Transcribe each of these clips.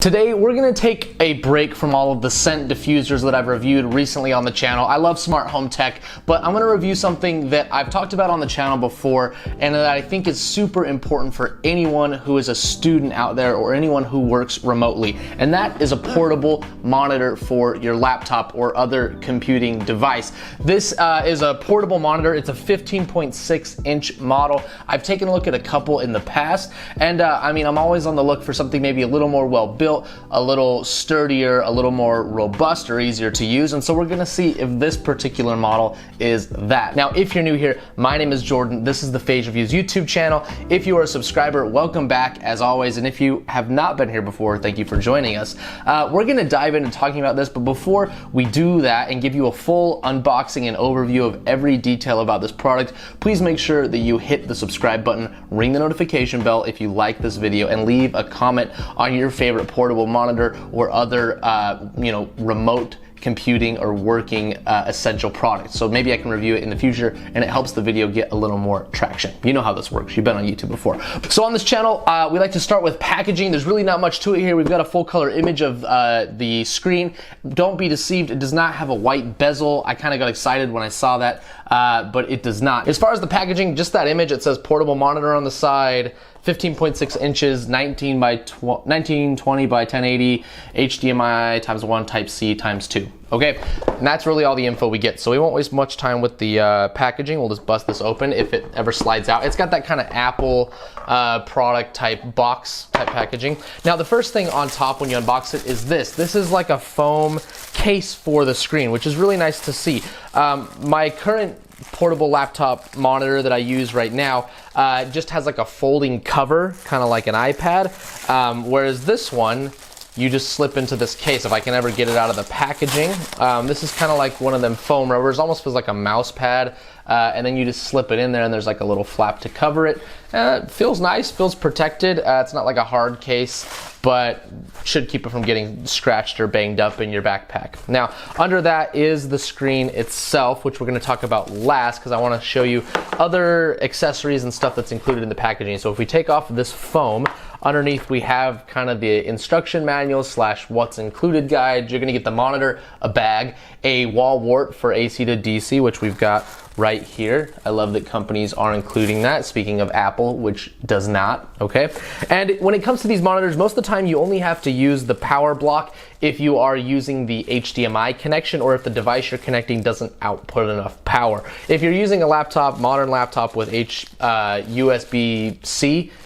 Today we're going to take a break from all of the scent diffusers that I've reviewed recently on the channel. I love smart home tech, but I'm going to review something that I've talked about on the channel before and that I think is super important for anyone who is a student out there or anyone who works remotely, and that is a portable monitor for your laptop or other computing device. This is a portable monitor. It's a 15.6-inch model. I've taken a look at a couple in the past, and I'm always on the look for something maybe a little more well-built, a little sturdier, a little more robust or easier to use, and so we're gonna see if this particular model is that. Now, if you're new here, my name is Jordan. This is the Phage Reviews YouTube channel. If you are a subscriber, welcome back as always, and if you have not been here before, thank you for joining us. We're gonna dive into talking about this, but before we do that and give you a full unboxing and overview of every detail about this product, please make sure that you hit the subscribe button, ring the notification bell if you like this video, and leave a comment on your favorite portable monitor or other remote computing or working essential products. So maybe I can review it in the future and it helps the video get a little more traction. You know how this works. You've been on YouTube before. So on this channel, we like to start with packaging. There's really not much to it here. We've got a full color image of the screen. Don't be deceived. It does not have a white bezel. I kind of got excited when I saw that, but it does not. As far as the packaging, just that image, it says portable monitor on the side, 15.6 inches, 1920 by 1080, HDMI ×1, Type-C ×2. Okay, and that's really all the info we get. So we won't waste much time with the packaging. We'll just bust this open if it ever slides out. It's got that kind of Apple product type box type packaging. Now the first thing on top when you unbox it is this. This is like a foam case for the screen, which is really nice to see. My current portable laptop monitor that I use right now just has like a folding cover, kind of like an iPad, whereas this one you just slip into this case if I can ever get it out of the packaging. This is kind of like one of them foam rubbers, almost feels like a mouse pad, and then you just slip it in there and there's like a little flap to cover it. It feels nice, feels protected. It's not like a hard case, but should keep it from getting scratched or banged up in your backpack. Now, under that is the screen itself, which we're gonna talk about last because I wanna show you other accessories and stuff that's included in the packaging. So if we take off this foam, underneath we have kind of the instruction manual / what's included guide. You're gonna get the monitor, a bag, a wall wart for AC to DC, which we've got right here. I love that companies are including that, speaking of Apple, which does not, okay? And when it comes to these monitors, most of the time you only have to use the power block if you are using the HDMI connection or if the device you're connecting doesn't output enough power. If you're using a laptop, modern laptop with USB-C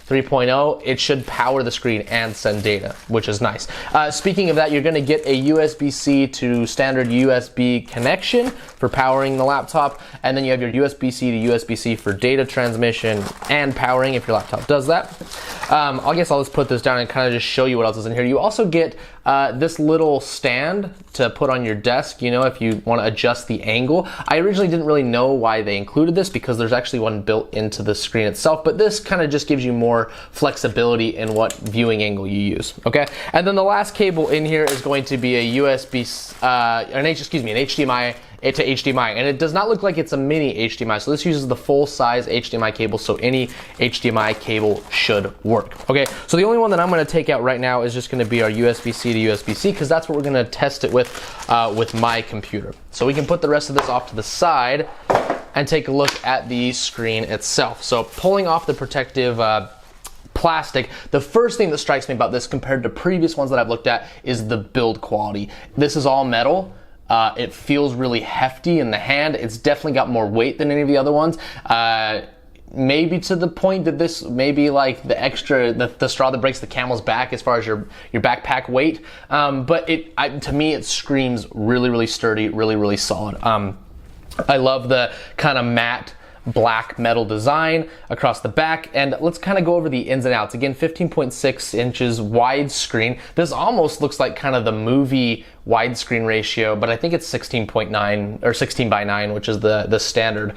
3.0, it should power the screen and send data, which is nice. Speaking of that, you're gonna get a USB-C to standard USB connection for powering the laptop, and then you have your USB-C to USB-C for data transmission and powering if your laptop does that. I guess I'll just put this down and kind of just show you what else is in here. You also get this little stand to put on your desk, you know, if you want to adjust the angle. I originally didn't really know why they included this because there's actually one built into the screen itself, but this kind of just gives you more flexibility in what viewing angle you use, okay? And then the last cable in here is going to be a an HDMI to HDMI, and it does not look like it's a mini HDMI, so this uses the full size HDMI cable, so any HDMI cable should work. Okay, so the only one that I'm gonna take out right now is just gonna be our USB-C to USB-C, because that's what we're gonna test it with my computer. So we can put the rest of this off to the side and take a look at the screen itself. So pulling off the protective plastic, the first thing that strikes me about this compared to previous ones that I've looked at is the build quality. This is all metal. It feels really hefty in the hand. It's definitely got more weight than any of the other ones. Maybe to the point that this may be like the straw that breaks the camel's back as far as your backpack weight. But to me, it screams really, really sturdy, really, really solid. I love the kind of matte black metal design across the back, and let's kind of go over the ins and outs. Again, 15.6 inches widescreen. This almost looks like kind of the movie widescreen ratio, but I think it's 16.9 or 16 by 9, which is the standard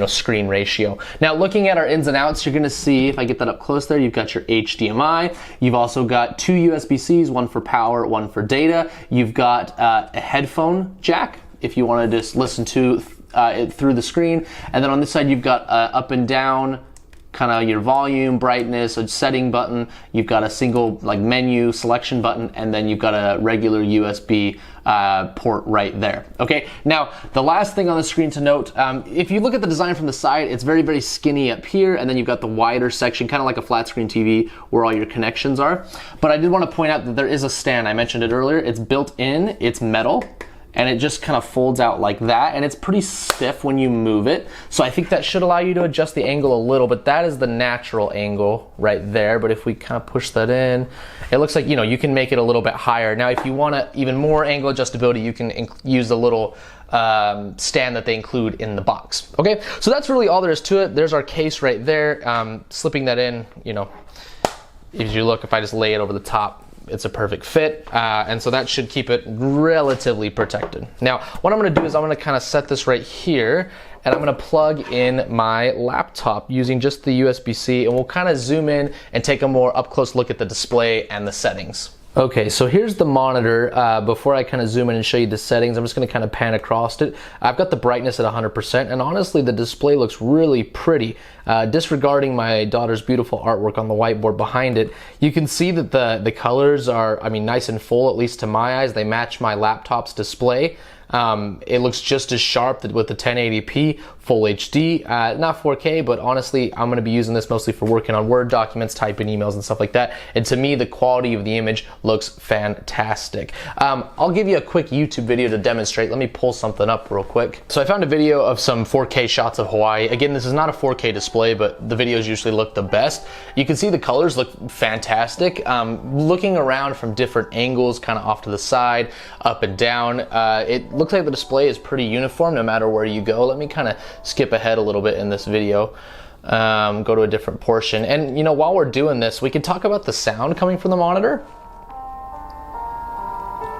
screen ratio. Now, looking at our ins and outs, you're gonna see, if I get that up close there, you've got your HDMI. You've also got 2 USB-Cs, one for power, one for data. You've got a headphone jack if you want to just listen to it through the screen, and then on this side you've got up and down kind of your volume, brightness, a setting button. You've got a single like menu selection button, and then you've got a regular USB port right there. Okay, now the last thing on the screen to note, if you look at the design from the side, it's very, very skinny up here, and then you've got the wider section, kind of like a flat screen TV where all your connections are. But I did want to point out that there is a stand. I mentioned it earlier. It's built in, it's metal, and it just kind of folds out like that, and it's pretty stiff when you move it. So I think that should allow you to adjust the angle a little, but that is the natural angle right there. But if we kind of push that in, it looks like, you know, you can make it a little bit higher. Now, if you want even more angle adjustability, you can use the little stand that they include in the box. Okay, so that's really all there is to it. There's our case right there. Slipping that in, you know, if you look, if I just lay it over the top, it's a perfect fit, and so that should keep it relatively protected. Now, what I'm gonna do is I'm gonna kind of set this right here, and I'm gonna plug in my laptop using just the USB-C, and we'll kind of zoom in and take a more up-close look at the display and the settings. Okay, so here's the monitor. Before I kind of zoom in and show you the settings, I'm just gonna kind of pan across it. I've got the brightness at 100%, and honestly, the display looks really pretty. Disregarding my daughter's beautiful artwork on the whiteboard behind it, you can see that the colors are, I mean, nice and full, at least to my eyes. They match my laptop's display. It looks just as sharp with the 1080p full HD, not 4K, but honestly, I'm going to be using this mostly for working on Word documents, typing emails and stuff like that. And to me, the quality of the image looks fantastic. I'll give you a quick YouTube video to demonstrate. Let me pull something up real quick. So I found a video of some 4K shots of Hawaii. Again, this is not a 4K display, but the videos usually look the best. You can see the colors look fantastic. Looking around from different angles, kind of off to the side, up and down, it looks like the display is pretty uniform no matter where you go. Let me kind of skip ahead a little bit in this video, go to a different portion. And you know, while we're doing this, we can talk about the sound coming from the monitor.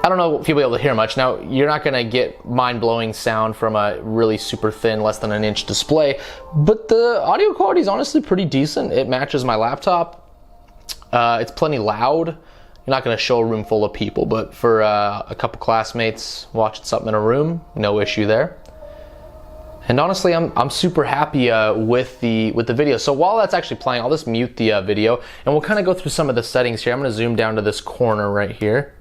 I don't know if you'll be able to hear much. Now, you're not gonna get mind-blowing sound from a really super thin, less than an inch display, but the audio quality is honestly pretty decent. It matches my laptop. It's plenty loud. You're not going to show a room full of people, but for a couple classmates watching something in a room, no issue there. And honestly, I'm super happy with the video. So while that's actually playing, I'll just mute the video, and we'll kind of go through some of the settings here. I'm going to zoom down to this corner right here.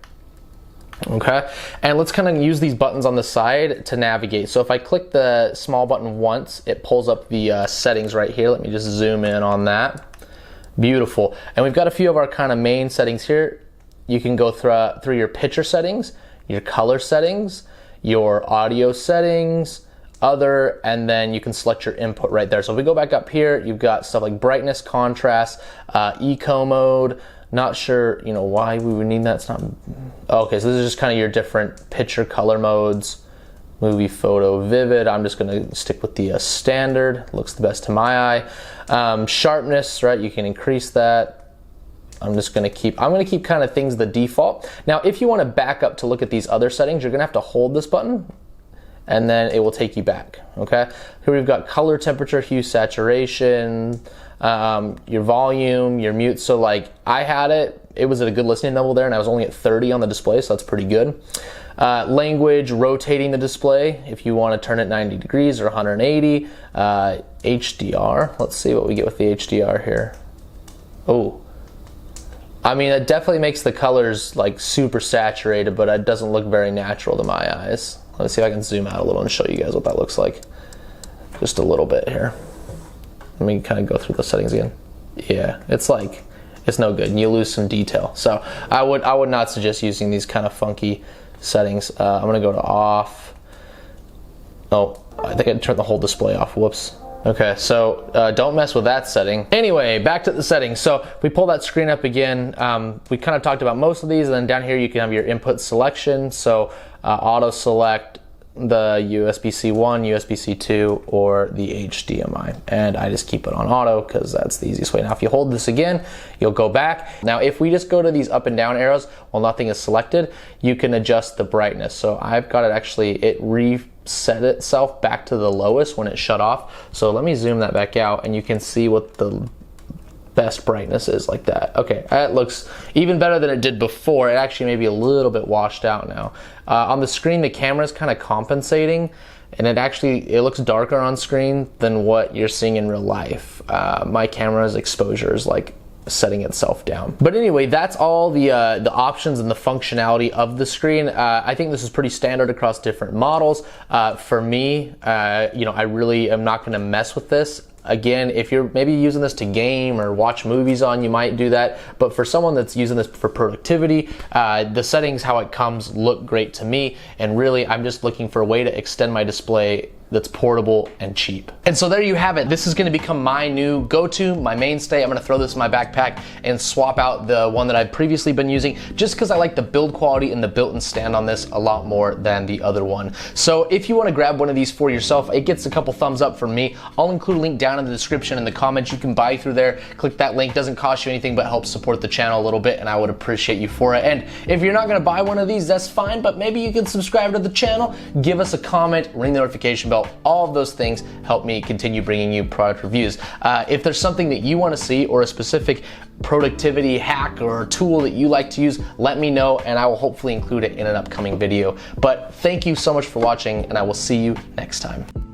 Okay, and let's kind of use these buttons on the side to navigate. So if I click the small button once, it pulls up the settings right here. Let me just zoom in on that. Beautiful. And we've got a few of our kind of main settings here. You can go through your picture settings, your color settings, your audio settings, other, and then you can select your input right there. So if we go back up here, you've got stuff like brightness, contrast, eco mode. Not sure, you know, why we would need that. It's not. Okay, so this is just kind of your different picture color modes. Movie, photo, vivid. I'm just going to stick with the standard. Looks the best to my eye. Sharpness, right? You can increase that. I'm going to keep kind of things the default. Now, if you want to back up to look at these other settings, you're going to have to hold this button, and then it will take you back. Okay. Here we've got color, temperature, hue, saturation, your volume, your mute. So like I had it was at a good listening level there, and I was only at 30 on the display, so that's pretty good. Language, rotating the display if you want to turn it 90 degrees or 180. HDR, let's see what we get with the HDR here. Oh, I mean, it definitely makes the colors like super saturated, but it doesn't look very natural to my eyes. Let's see if I can zoom out a little and show you guys what that looks like. Just a little bit here. Let me kind of go through the settings again. Yeah, it's no good, and you lose some detail. So I would not suggest using these kind of funky settings. I'm gonna go to off. Oh, I think I turned the whole display off. Whoops. Okay, so don't mess with that setting. Anyway, back to the settings. So if we pull that screen up again, we kind of talked about most of these, and then down here you can have your input selection. So auto select the USB-C 1, USB-C 2, or the HDMI. And I just keep it on auto because that's the easiest way. Now if you hold this again, you'll go back. Now if we just go to these up and down arrows while nothing is selected, you can adjust the brightness. So I've got it actually, it reset itself back to the lowest when it shut off. So let me zoom that back out, and you can see what the best brightness is like that. Okay, that looks even better than it did before. It actually may be a little bit washed out now. On the screen, the camera is kind of compensating, and it looks darker on screen than what you're seeing in real life. My camera's exposure is like setting itself down. But anyway, that's all the options and the functionality of the screen. I think this is pretty standard across different models. For me, I really am not gonna mess with this. Again, if you're maybe using this to game or watch movies on, you might do that. But for someone that's using this for productivity, the settings, how it comes, look great to me. And really, I'm just looking for a way to extend my display that's portable and cheap. And so there you have it. This is gonna become my new go-to, my mainstay. I'm gonna throw this in my backpack and swap out the one that I've previously been using, just because I like the build quality and the built-in stand on this a lot more than the other one. So if you wanna grab one of these for yourself, it gets a couple thumbs up from me. I'll include a link down in the description in the comments. You can buy through there. Click that link. Doesn't cost you anything, but helps support the channel a little bit, and I would appreciate you for it. And if you're not gonna buy one of these, that's fine, but maybe you can subscribe to the channel, give us a comment, ring the notification bell. All of those things help me continue bringing you product reviews. If there's something that you want to see or a specific productivity hack or tool that you like to use, let me know and I will hopefully include it in an upcoming video. But thank you so much for watching, and I will see you next time.